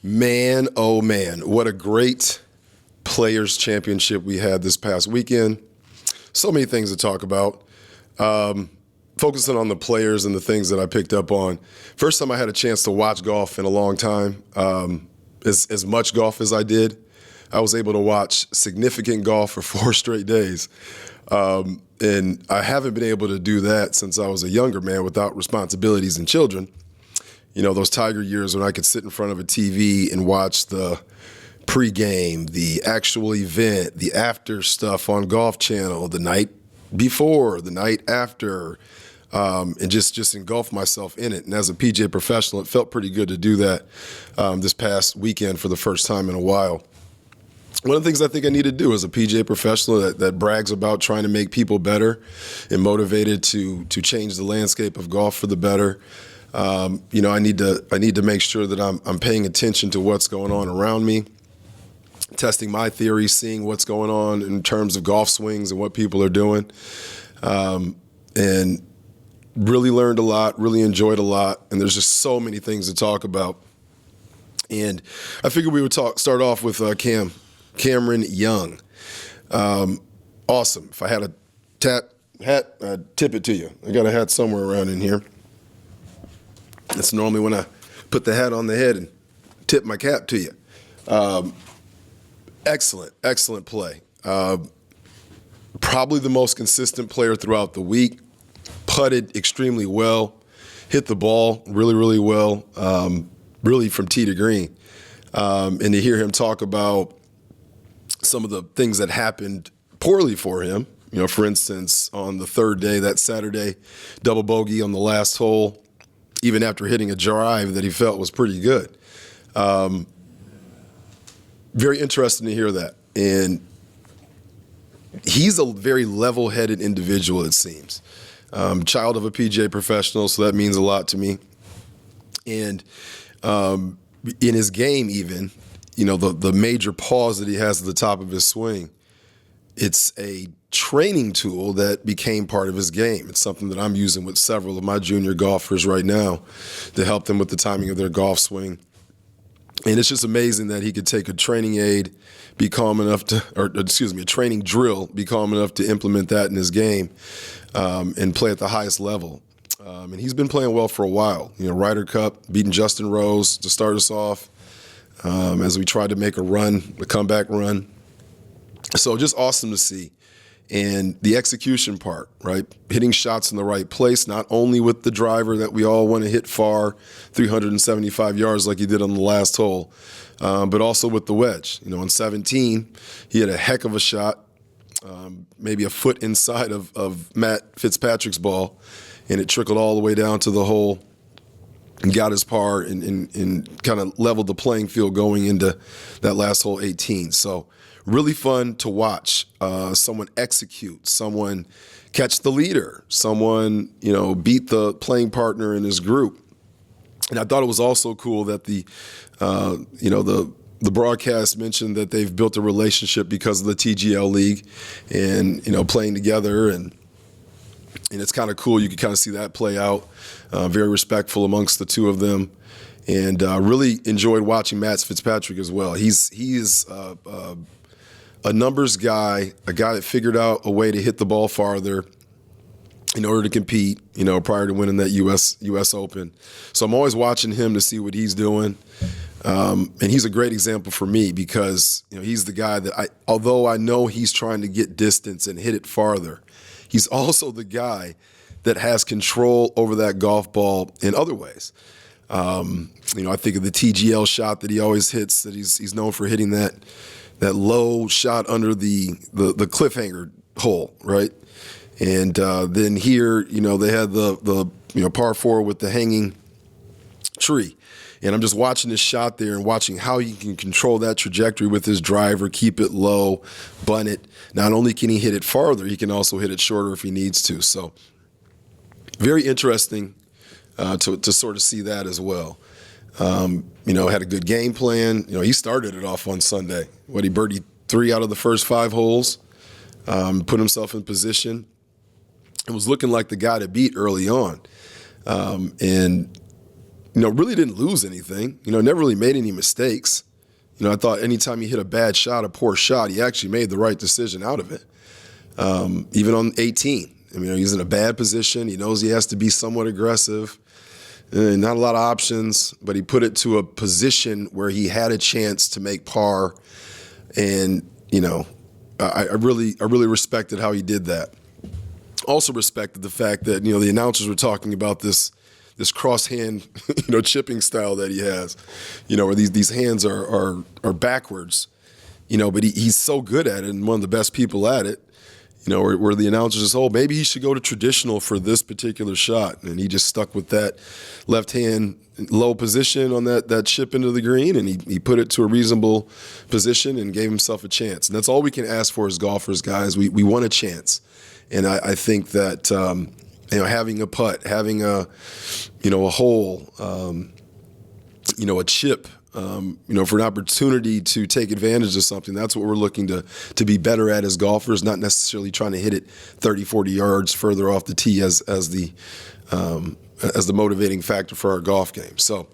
Man, oh man, what a great Players Championship we had this past weekend. So many things to talk about. Focusing on the players and the things that I picked up on. First time I had a chance to watch golf in a long time, as much golf as I did. I was able to watch significant golf for 4 straight days. And I haven't been able to do that since I was a younger man without responsibilities and children. You know, those Tiger years when I could sit in front of a TV and watch the pregame, the actual event, the after stuff on Golf Channel, the night before, the night after, and just engulf myself in it. And as a PGA professional, it felt pretty good to do that this past weekend for the first time in a while. One of the things I think I need to do as a PGA professional that brags about trying to make people better and motivated to change the landscape of golf for the better. I need to make sure that I'm paying attention to what's going on around me, testing my theories, seeing what's going on in terms of golf swings and what people are doing, and really learned a lot, really enjoyed a lot, and there's just so many things to talk about. And I figured we would start off with Cameron Young. Awesome. If I had a hat, I'd tip it to you. I got a hat somewhere around in here. That's normally when I put the hat on the head and tip my cap to you. Excellent play. Probably the most consistent player throughout the week. Putted extremely well. Hit the ball really, really well, really from tee to green. And to hear him talk about some of the things that happened poorly for him, for instance, on the third day, that Saturday, double bogey on the last hole, even after hitting a drive that he felt was pretty good. Very interesting to hear that. And he's a very level-headed individual, it seems. Child of a PGA professional, so that means a lot to me. And in his game even, the major pause that he has at the top of his swing, it's a training tool that became part of his game. It's something that I'm using with several of my junior golfers right now to help them with the timing of their golf swing. And it's just amazing that he could take a training aid, be calm enough to, a training drill, be calm enough to implement that in his game and play at the highest level. And he's been playing well for a while. Ryder Cup, beating Justin Rose to start us off as we tried to make a comeback run. So just awesome to see. And the execution part, right? Hitting shots in the right place, not only with the driver that we all want to hit far, 375 yards like he did on the last hole, but also with the wedge. On 17, he had a heck of a shot, maybe a foot inside of Matt Fitzpatrick's ball, and it trickled all the way down to the hole and got his par and kind of leveled the playing field going into that last hole, 18. So really fun to watch someone execute, someone catch the leader, someone, beat the playing partner in his group. And I thought it was also cool that the broadcast mentioned that they've built a relationship because of the TGL League and, playing together. And it's kind of cool. You can kind of see that play out. Very respectful amongst the two of them. And really enjoyed watching Matt Fitzpatrick as well. He is a numbers guy, a guy that figured out a way to hit the ball farther in order to compete, prior to winning that U.S. Open. So I'm always watching him to see what he's doing. And he's a great example for me because, he's the guy that although I know he's trying to get distance and hit it farther, he's also the guy that has control over that golf ball in other ways. I think of the TGL shot that he always hits, that he's known for hitting that low shot under the cliffhanger hole, right? And then here, they had the par 4 with the hanging tree. And I'm just watching this shot there and watching how he can control that trajectory with his driver, keep it low, bunt it. Not only can he hit it farther, he can also hit it shorter if he needs to. So very interesting to sort of see that as well. Had a good game plan. He started it off on Sunday. He birdied 3 out of the first 5 holes, put himself in position. It was looking like the guy to beat early on. And really didn't lose anything. Never really made any mistakes. I thought anytime he hit a bad shot, a poor shot, he actually made the right decision out of it. Even on 18. He's in a bad position. He knows he has to be somewhat aggressive. Not a lot of options, but he put it to a position where he had a chance to make par. And, I really respected how he did that. Also respected the fact that, the announcers were talking about this cross-hand, chipping style that he has, where these hands are backwards, but he's so good at it and one of the best people at it, where the announcers just, maybe he should go to traditional for this particular shot. And he just stuck with that left hand low position on that chip into the green, and he put it to a reasonable position and gave himself a chance. And that's all we can ask for as golfers, guys. We want a chance. And I think that, having a putt, having a hole, a chip, for an opportunity to take advantage of something, that's what we're looking to be better at as golfers, not necessarily trying to hit it 30, 40 yards further off the tee as the motivating factor for our golf game. So